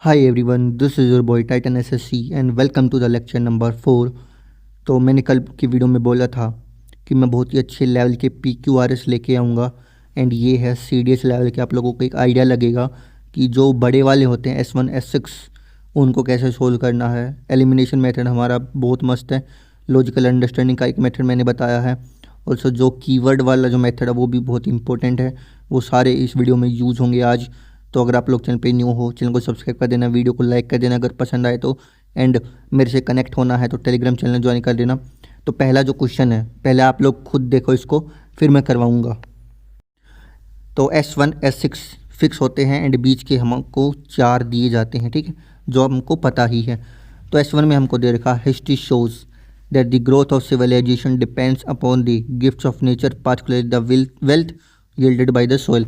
Hi everyone, this is your boy Titan SSC and welcome to the lecture number 4। तो मैंने कल की video में बोला था कि मैं बहुत ही अच्छे लेवल के PQRS लेके आऊँगा एंड ये है CDS लेवल के। आप लोगों को एक आइडिया लगेगा कि जो बड़े वाले होते हैं S1 S6 उनको कैसे सोल्व करना है। एलिमिनेशन मेथड हमारा बहुत मस्त है। लॉजिकल अंडरस्टैंडिंग का एक मेथड मैंने बताया है। ऑल्सो जो कीवर्ड वाला जो मेथड है वो भी बहुत इंपॉर्टेंट है। वो सारे इस वीडियो में यूज़ होंगे आज। तो अगर आप लोग चैनल पे न्यू हो, चैनल को सब्सक्राइब कर देना, वीडियो को लाइक कर देना अगर पसंद आए तो। एंड मेरे से कनेक्ट होना है तो टेलीग्राम चैनल ज्वाइन कर देना। तो पहला जो क्वेश्चन है, पहले आप लोग खुद देखो इसको, फिर मैं करवाऊँगा। तो S1 S6 फिक्स होते हैं एंड बीच के हमको 4 दिए जाते हैं, ठीक है, जो हमको पता ही है। तो S1 में हमको दे रखा history shows that the growth of civilisation depends upon the gifts of nature particularly the wealth yielded by the soil.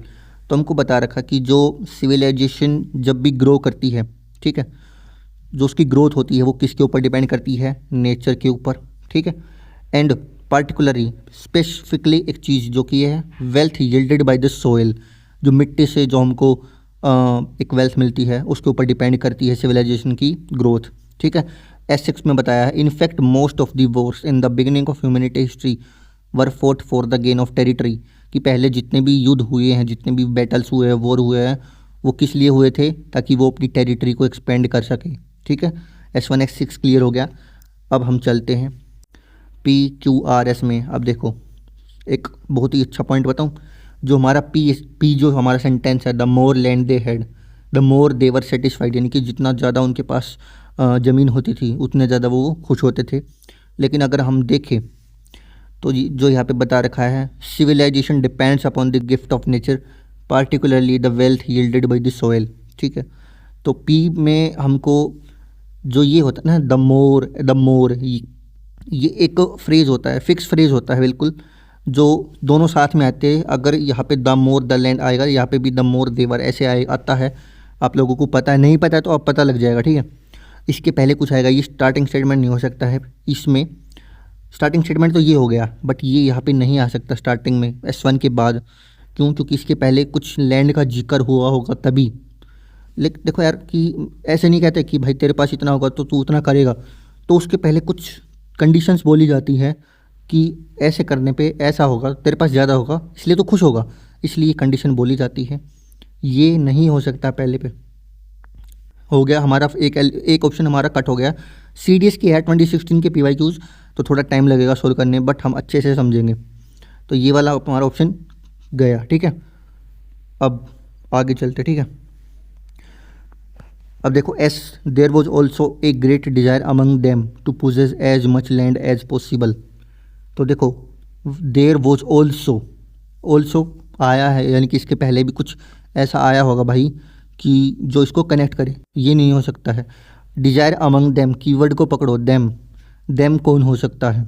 तो हमको बता रखा कि जो सिविलाइजेशन जब भी ग्रो करती है, ठीक है, जो उसकी ग्रोथ होती है वो किसके ऊपर डिपेंड करती है? नेचर के ऊपर, ठीक है। एंड पार्टिकुलरली स्पेसिफिकली एक चीज़ जो कि है wealth yielded by the soil, जो मिट्टी से जो हमको एक वेल्थ मिलती है उसके ऊपर डिपेंड करती है सिविलाइजेशन की ग्रोथ, ठीक है। S6 में बताया है in fact most of the Wars in the beginning of humanity history were fort for the gain of territory. कि पहले जितने भी युद्ध हुए हैं, जितने भी बैटल्स हुए हैं, वॉर हुए हैं, वो किस लिए हुए थे? ताकि वो अपनी टेरिटरी को एक्सपेंड कर सके, ठीक है। S1 S6 क्लियर हो गया। अब हम चलते हैं PQRS में। अब देखो एक बहुत ही अच्छा पॉइंट बताऊं, जो हमारा पी जो हमारा सेंटेंस है, the more land they had the more they were satisfied, यानी कि जितना ज़्यादा उनके पास ज़मीन होती थी उतने ज़्यादा वो खुश होते थे। लेकिन अगर हम देखें तो जो यहाँ पे बता रखा है civilisation depends upon the gift of nature particularly the wealth yielded by the soil, ठीक है। तो पी में हमको जो ये होता है ना, द मोर ये एक फ्रेज होता है, फिक्स फ्रेज होता है बिल्कुल, जो दोनों साथ में आते हैं। अगर यहाँ पे द मोर द लैंड आएगा, यहाँ पे भी द मोर देवर ऐसे आता है। आप लोगों को पता है, नहीं पता है तो अब पता लग जाएगा, ठीक है। इसके पहले कुछ आएगा, ये स्टार्टिंग स्टेटमेंट नहीं हो सकता है इसमें। स्टार्टिंग स्टेटमेंट तो ये हो गया, बट ये यहाँ पे नहीं आ सकता स्टार्टिंग में S1 के बाद। क्यों? क्योंकि इसके पहले कुछ लैंड का जिक्र हुआ होगा तभी। लेकिन देखो यार कि ऐसे नहीं कहते कि भाई तेरे पास इतना होगा तो तू उतना करेगा। तो उसके पहले कुछ कंडीशंस बोली जाती है कि ऐसे करने पे ऐसा होगा, तेरे पास ज़्यादा होगा इसलिए तो खुश होगा, इसलिए कंडीशन बोली जाती है। ये नहीं हो सकता पहले पे। हो गया हमारा एक ऑप्शन हमारा कट हो गया। CDS की है 2016 के PYQs, तो थोड़ा टाइम लगेगा सोल्व करने, बट हम अच्छे से समझेंगे। तो ये वाला हमारा ऑप्शन गया, ठीक है। अब आगे चलते, ठीक है। अब देखो S there was also a great desire among them to possess as much land as possible. तो देखो देयर वॉज ऑल्सो आया है, यानी कि इसके पहले भी कुछ ऐसा आया होगा भाई कि जो इसको कनेक्ट करे। ये नहीं हो सकता है। डिज़ायर अमंग देम, कीवर्ड को पकड़ो, देम कौन हो सकता है?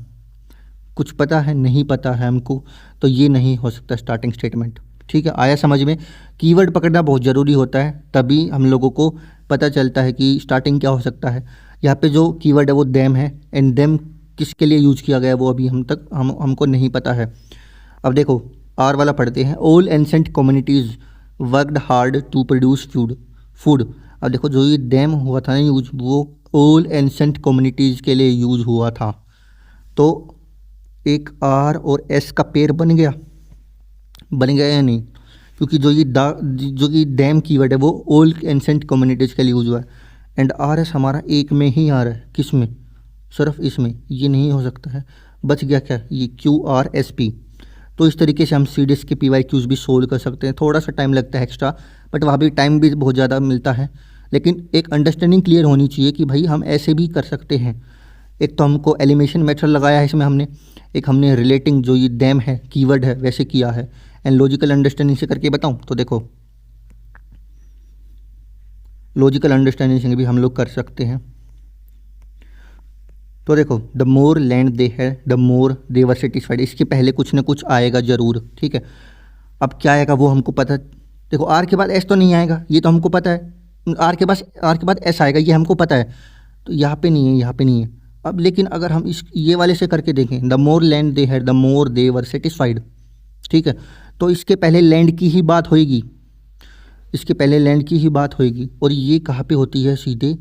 कुछ पता है? नहीं पता है हमको, तो ये नहीं हो सकता स्टार्टिंग स्टेटमेंट, ठीक है। आया समझ में? कीवर्ड पकड़ना बहुत ज़रूरी होता है, तभी हम लोगों को पता चलता है कि स्टार्टिंग क्या हो सकता है। यहाँ पे जो कीवर्ड है वो देम है, एंड देम किसके लिए यूज किया गया है वो अभी हमको नहीं पता है। अब देखो आर वाला पढ़ते हैं। All ancient communities worked hard to produce food. अब देखो जो ये देम हुआ था ना यूज, वो ऑल एंसेंट कम्युनिटीज़ के लिए यूज हुआ था। तो एक आर और एस का पेयर बन गया या नहीं? क्योंकि जो ये डैम कीवर्ड है वो ऑल एंसेंट कम्युनिटीज़ के लिए यूज हुआ है, एंड आर एस हमारा एक में ही आ रहा है। किस में? सिर्फ इसमें। ये नहीं हो सकता है। बच गया क्या? ये QRSP। तो इस तरीके से हम CDS के PYQs भी सोल्व कर सकते हैं। थोड़ा सा टाइम लगता है एक्स्ट्रा, बट वहाँ भी टाइम भी बहुत ज़्यादा मिलता है। लेकिन एक अंडरस्टैंडिंग क्लियर होनी चाहिए कि भाई हम ऐसे भी कर सकते हैं। एक तो हमको एलिमिनेशन मेथड लगाया है इसमें हमने, एक हमने रिलेटिंग जो ये डैम है कीवर्ड है वैसे किया है, एंड लॉजिकल अंडरस्टैंडिंग से करके बताऊं तो देखो लॉजिकल अंडरस्टैंडिंग से भी हम लोग कर सकते हैं। तो देखो द मोर लैंड दे है the more they were satisfied, इसके पहले कुछ ना कुछ आएगा ज़रूर, ठीक है। अब क्या आएगा वो हमको पता। देखो आर के बाद एस तो नहीं आएगा, ये तो हमको पता है। आर के बाद एस आएगा, ये हमको पता है। तो यहाँ पे नहीं है, यहाँ पे नहीं है। अब लेकिन अगर हम ये वाले से करके देखें, the more land they had the more they were satisfied, ठीक है। तो इसके पहले लैंड की ही बात होएगी, इसके पहले लैंड की ही बात होएगी। और ये कहाँ पे होती है, सीधे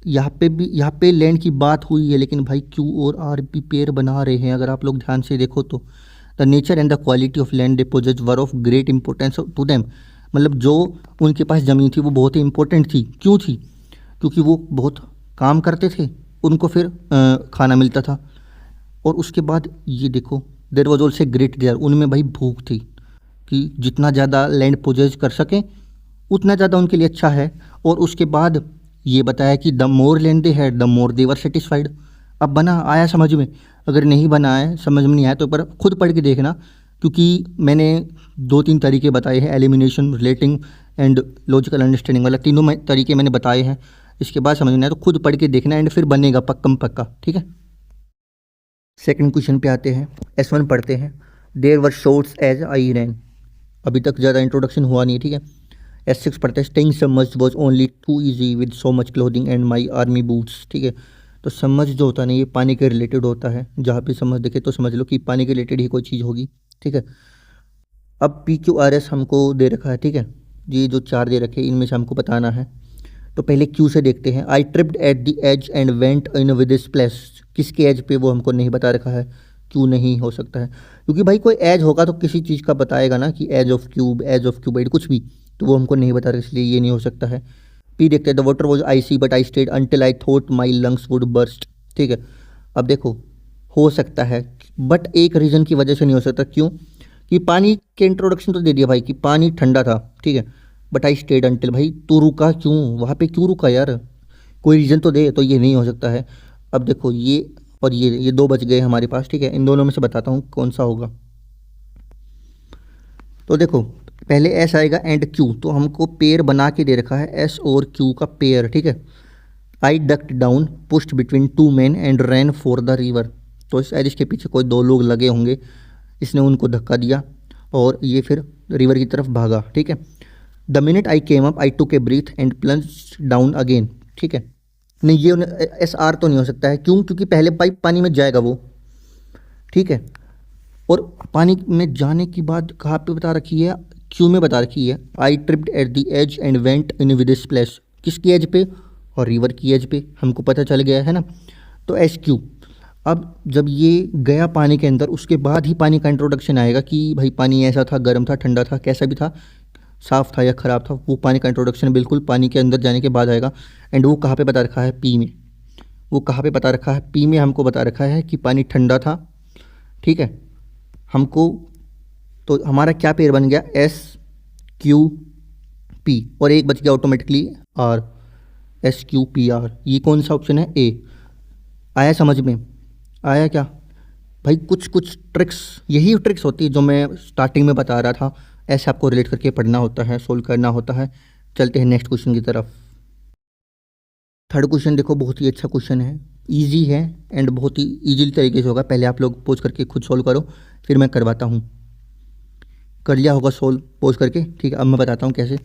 यहाँ पे भी, यहाँ पे लैंड की बात हुई है, लेकिन भाई क्यू और आर भी पेयर बना रहे हैं। अगर आप लोग ध्यान से देखो तो the nature and the quality of land deposit were of great importance to them, मतलब जो उनके पास ज़मीन थी वो बहुत ही इंपॉर्टेंट थी। क्यों थी? क्योंकि वो बहुत काम करते थे, उनको फिर खाना मिलता था। और उसके बाद ये देखो, there was also great there, उनमें भाई भूख थी कि जितना ज़्यादा लैंड पोजेस कर सकें उतना ज़्यादा उनके लिए अच्छा है। और उसके बाद ये बताया कि the more land they had the more they were satisfied. अब बना आया समझ में? अगर नहीं बना है, समझ में नहीं आया तो पर खुद पढ़ के देखना, क्योंकि मैंने 2-3 तरीके बताए हैं, elimination, relating and logical understanding वाला, तीनों तरीके मैंने बताए हैं। इसके बाद समझ में आया तो खुद पढ़ के देखना एंड फिर बनेगा पक्कम पक्का, ठीक है। सेकंड क्वेश्चन पे आते हैं, S1 पढ़ते हैं। There were shouts as I ran, अभी तक ज़्यादा इंट्रोडक्शन हुआ नहीं है, ठीक है। S6 पढ़ते हैं। Staying submerged was only too easy with so much clothing and my army boots, ठीक है। तो समझ जो होता है ना, ये पानी के रिलेटेड होता है। जहाँ पे समझ देखे तो समझ लो कि पानी के रिलेटेड ही कोई चीज़ होगी, ठीक है। अब PQRS हमको दे रखा है, ठीक है। ये जो 4 दे रखे इनमें से हमको बताना है। तो पहले Q से देखते हैं। I tripped at the edge and went in with this place, किसके एज पे वो हमको नहीं बता रखा है। क्यू नहीं हो सकता है, क्योंकि भाई कोई एज होगा तो किसी चीज़ का बताएगा ना, कि edge of cube, edge of cuboid, कुछ भी, तो वो हमको नहीं बता रहा, इसलिए ये नहीं हो सकता है। पी देखते हैं। The water was IC but I stayed until I thought my lungs would burst, ठीक है। अब देखो, हो सकता है बट एक रीज़न की वजह से नहीं हो सकता। क्यों? कि पानी के इंट्रोडक्शन तो दे दिया भाई कि पानी ठंडा था, ठीक है। बट आई स्टेड अंटिल, भाई तू रुका क्यों वहाँ पे, क्यों रुका यार, कोई रीज़न तो दे, तो ये नहीं हो सकता है। अब देखो ये और ये 2 बच गए हमारे पास, ठीक है। इन दोनों में से बताता हूँ कौन सा होगा। तो देखो, पहले एस आएगा एंड क्यू, तो हमको पेयर बना के दे रखा है एस और क्यू का पेयर, ठीक है। I ducked down pushed between 2 men and ran for the river, तो शायद इसके पीछे कोई 2 लोग लगे होंगे, इसने उनको धक्का दिया और ये फिर रिवर की तरफ भागा, ठीक है। The minute I came up I took a breath and plunge down again, ठीक है। नहीं, ये SR तो नहीं हो सकता है। क्यों? क्योंकि पहले पाइप पानी में जाएगा वो, ठीक है। और पानी में जाने की बाद कहाँ पे बता रखी है, क्यू में बता रखी है। I tripped at the edge and went in with splash, किसकी एज पे, और रिवर की एज पे, हमको पता चल गया है ना। तो SQ। अब जब ये गया पानी के अंदर, उसके बाद ही पानी का इंट्रोडक्शन आएगा कि भाई पानी ऐसा था, गर्म था, ठंडा था, कैसा भी था, साफ़ था या ख़राब था, वो पानी का इंट्रोडक्शन बिल्कुल पानी के अंदर जाने के बाद आएगा। एंड वो कहाँ पे बता रखा है, P में। वो कहाँ पे बता रखा है, P में हमको बता रखा है कि पानी ठंडा था, ठीक है। हमको तो हमारा क्या पेयर बन गया, SQP, और एक बच गया ऑटोमेटिकली R, SQPR। ये कौन सा ऑप्शन है, A। आया समझ में? आया क्या भाई? कुछ कुछ ट्रिक्स, यही ट्रिक्स होती है जो मैं स्टार्टिंग में बता रहा था, ऐसे आपको रिलेट करके पढ़ना होता है, सोल्व करना होता है। चलते हैं नेक्स्ट क्वेश्चन की तरफ। थर्ड क्वेश्चन देखो, बहुत ही अच्छा क्वेश्चन है, इजी है एंड बहुत ही इजीली तरीके से होगा। पहले आप लोग पोज करके खुद सोल्व करो, फिर मैं करवाता हूँ। कर लिया होगा सोल्व पोज करके, ठीक है। अब मैं बताता हूँ कैसे।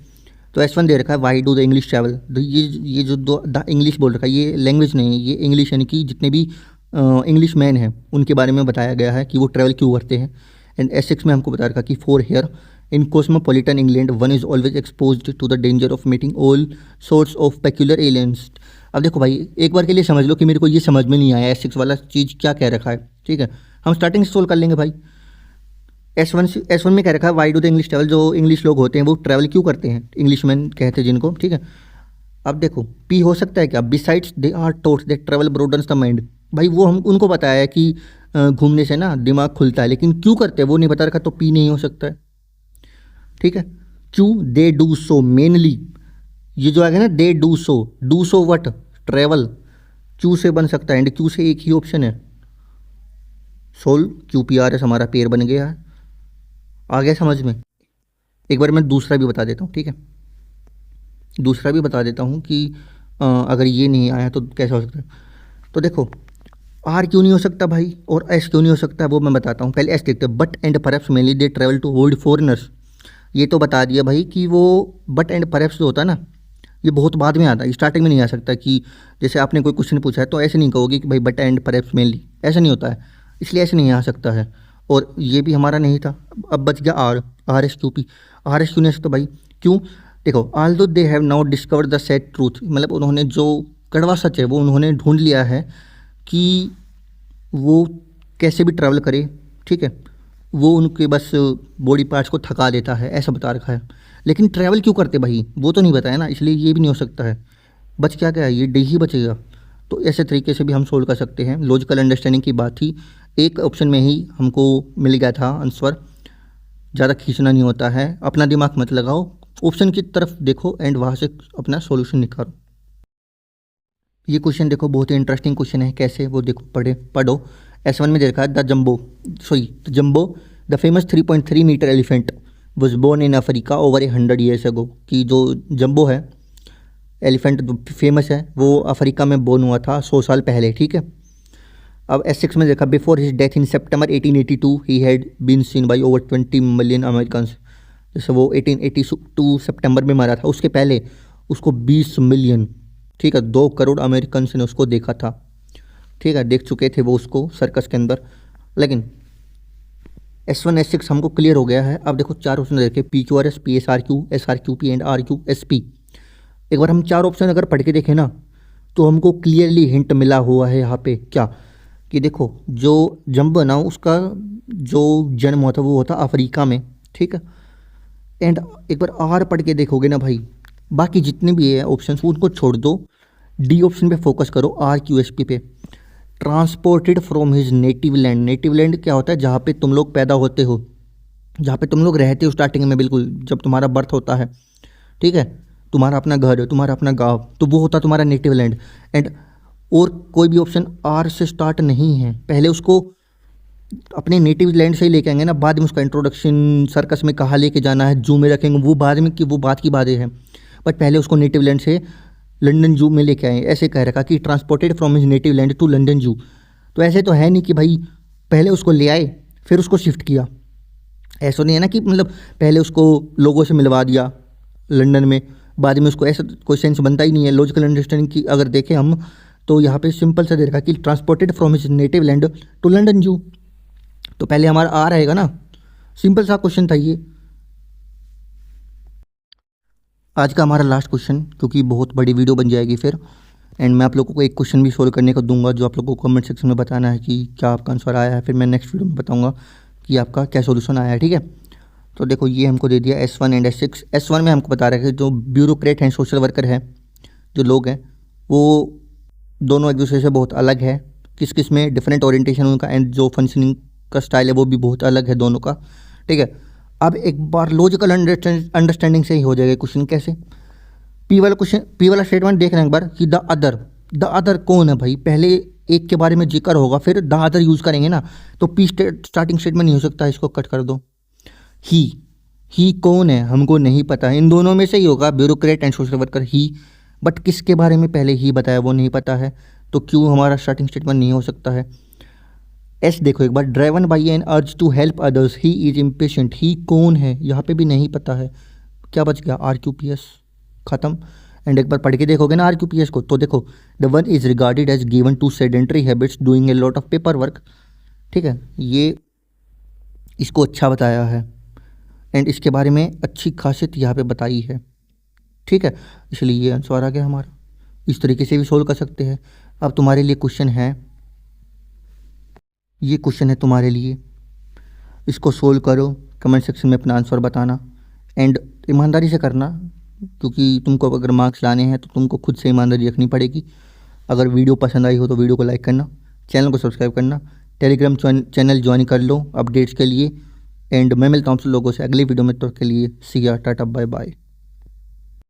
तो S1 दे रखा है, why do the English travel. ये जो दो द इंग्लिश बोल रखा है, ये लैंग्वेज नहीं है, ये इंग्लिश, यानी कि जितने भी इंग्लिश मैन हैं उनके बारे में बताया गया है कि वो ट्रैवल क्यों करते हैं। एंड S6 में हमको बता रखा कि for here in cosmopolitan England one is always exposed to the danger of meeting all sorts of peculiar aliens. अब देखो भाई, एक बार के लिए समझ लो कि मेरे को ये समझ में नहीं आया S6 वाला चीज़ क्या कह रखा है, ठीक है। हम स्टार्टिंग से सोल्व कर लेंगे भाई। S1 में कह रखा है, why do the English travel, जो इंग्लिश लोग होते हैं वो ट्रैवल क्यों करते हैं, इंग्लिश मैन कहते हैं जिनको, ठीक है। अब देखो P हो सकता है क्या, besides they are taught that travel broadens the mind, भाई वो हम उनको बताया है कि घूमने से ना दिमाग खुलता है, लेकिन क्यों करते हैं वो नहीं बता रखा, तो P नहीं हो सकता है, ठीक है। क्यों, दे डू सो मेनली, ये जो आएगा ना they do so what, travel, Q से बन सकता है एंड क्यू से एक ही ऑप्शन है, सोल QPRS हमारा पेयर बन गया है। आ गया समझ में? एक बार मैं दूसरा भी बता देता हूँ, ठीक है। दूसरा भी बता देता हूँ कि अगर ये नहीं आया तो कैसा हो सकता है। तो देखो, R क्यों नहीं हो सकता भाई, और S क्यों नहीं हो सकता, वो मैं बताता हूँ। पहले S देखते हैं। But and perhaps mainly they travel to hold foreigners, ये तो बता दिया भाई कि वो बट एंड परहैप्स जो होता है ना, ये बहुत बाद में आता है, स्टार्टिंग में नहीं आ सकता। कि जैसे आपने कोई क्वेश्चन पूछा है तो ऐसे नहीं कहोगे कि भाई बट एंड परहैप्स मेनली, ऐसा नहीं होता है, इसलिए ऐसे नहीं आ सकता है। और ये भी हमारा नहीं था। अब बच गया R, RSQP। RS क्यों नहीं आ सकता भाई, क्यों, देखो, Aldous they have now discovered the sad truth, मतलब उन्होंने जो कड़वा सच है वो उन्होंने ढूंढ लिया है कि वो कैसे भी ट्रैवल करे, ठीक है, वो उनके बस बॉडी पार्ट्स को थका देता है, ऐसा बता रखा है। लेकिन ट्रैवल क्यों करते भाई, वो तो नहीं बताया ना, इसलिए ये भी नहीं हो सकता है। बच क्या क्या है, ये डी ही बचेगा। तो ऐसे तरीके से भी हम सोल्व कर सकते हैं, लॉजिकल अंडरस्टैंडिंग की बात थी। एक ऑप्शन में ही हमको मिल गया था आंसर, ज़्यादा खींचना नहीं होता है, अपना दिमाग मत लगाओ, ऑप्शन की तरफ देखो एंड वहाँ से अपना सॉल्यूशन निकालो। ये क्वेश्चन देखो, बहुत ही इंटरेस्टिंग क्वेश्चन है, कैसे वो देखो, पढ़ो। S1 में देखा the Jumbo the famous 3.3 metre elephant was born in Africa over 100 years ago, कि जो जम्बो है एलिफेंट जो फेमस है वो अफ्रीका में बोर्न हुआ था 100 साल पहले, ठीक है। अब S6 में देखा before his death in September 1882 he had been seen by over 20 million American, जैसे वो 1882 सितंबर में मरा था, उसके पहले उसको 20 मिलियन, ठीक है, 2 करोड़ अमेरिकन ने उसको देखा था, ठीक है, देख चुके थे वो उसको सर्कस के अंदर। लेकिन S1 S6 हमको क्लियर हो गया है। अब देखो चार ऑप्शन देखे, PQRS PSRQ SRQP and RQSP। एक बार हम चार ऑप्शन अगर पढ़ के देखें ना तो हमको क्लियरली हिंट मिला हुआ है यहाँ पे, क्या कि देखो जो जंबो ना उसका जो जन्म हुआ था वो होता अफ्रीका में, ठीक है। एंड एक बार आर पढ़ के देखोगे ना भाई, बाकी जितने भी है ऑप्शन उनको छोड़ दो, डी ऑप्शन पे फोकस करो, RQSP पे। Transported from his native land, native land क्या होता है, जहाँ पे तुम लोग पैदा होते हो, जहाँ पे तुम लोग रहते हो स्टार्टिंग में, बिल्कुल जब तुम्हारा बर्थ होता है, ठीक है, तुम्हारा अपना घर, तुम्हारा अपना गांव, तो वो होता तुम्हारा नेटिव लैंड। एंड और कोई भी ऑप्शन आर से स्टार्ट नहीं है, पहले उसको अपने नेटिव लैंड से ही लेके आएंगे ना, बाद में उसका इंट्रोडक्शन सर्कस में कहाँ लेके जाना है, जू में रखेंगे, वो बाद में, कि वो बात की बातें हैं, बट पहले उसको नेटिव लैंड से लंदन जू में लेके आए, ऐसे कह रखा कि transported from his native land to London zoo. तो ऐसे तो है नहीं कि भाई पहले उसको ले आए फिर उसको शिफ्ट किया, ऐसा नहीं है ना कि मतलब पहले उसको लोगों से मिलवा दिया लंदन में, बाद में उसको, ऐसा कोई सेंस बनता ही नहीं है। लॉजिकल अंडरस्टैंडिंग की अगर देखें हम तो यहाँ पे सिंपल सा दे रखा कि transported from his native land to London zoo, तो पहले हमारा आ रहेगा ना, सिंपल सा क्वेश्चन था ये। आज का हमारा लास्ट क्वेश्चन, क्योंकि बहुत बड़ी वीडियो बन जाएगी फिर, एंड मैं आप लोगों को एक क्वेश्चन भी सोल्व करने को दूंगा जो आप लोगों को कमेंट सेक्शन में बताना है कि क्या आपका आंसर आया है, फिर मैं नेक्स्ट वीडियो में बताऊंगा कि आपका क्या सोल्यूशन आया है, ठीक है। तो देखो ये हमको दे दिया S1 एंड S6। S1 में हमको बता रहा है कि जो ब्यूरोक्रेट हैं, सोशल वर्कर हैं, जो लोग हैं वो दोनों एक दूसरे से बहुत अलग है, किस किस में डिफरेंट ओरिएंटेशन उनका, एंड जो फंक्शनिंग का स्टाइल है वो भी बहुत अलग है दोनों का, ठीक है। अब एक बार लॉजिकल अंडरस्टैंडिंग से ही हो जाएगा क्वेश्चन, कैसे, पी वाला स्टेटमेंट देख रहे हैं एक बार कि द अदर कौन है भाई, पहले एक के बारे में जिक्र होगा फिर द अदर यूज़ करेंगे ना, तो पी स्टार्टिंग स्टेटमेंट नहीं हो सकता, इसको कट कर दो। ही कौन है हमको नहीं पता है, इन दोनों में से ही होगा, bureaucrat and social worker he, but किसके बारे में पहले ही बताया वो नहीं पता है, तो क्यों हमारा स्टार्टिंग स्टेटमेंट नहीं हो सकता है। एस देखो एक बार, driven by an urge to help others he is impatient, he कौन है यहाँ पे भी नहीं पता है, क्या बच गया, RQPS ख़त्म। एंड एक बार पढ़ के देखोगे ना RQPS को, तो देखो the one is regarded as given to sedentary habits doing a lot of paper work, ठीक है, ये इसको अच्छा बताया है एंड इसके बारे में अच्छी खासियत यहाँ पे बताई है, ठीक है, इसलिए ये आंसर आ गया हमारा। इस तरीके से भी सोल्व कर सकते हैं। अब तुम्हारे लिए क्वेश्चन है, ये क्वेश्चन है तुम्हारे लिए, इसको सोल्व करो, कमेंट सेक्शन में अपना आंसर बताना एंड ईमानदारी से करना, क्योंकि तुमको अगर मार्क्स लाने हैं तो तुमको खुद से ईमानदारी रखनी पड़ेगी। अगर वीडियो पसंद आई हो तो वीडियो को लाइक करना, चैनल को सब्सक्राइब करना, टेलीग्राम चैनल ज्वाइन कर लो अपडेट्स के लिए, एंड मैं मिलता हूँ आप लोगों से अगली वीडियो में, तो के लिए सी या टाटा बाय बाय।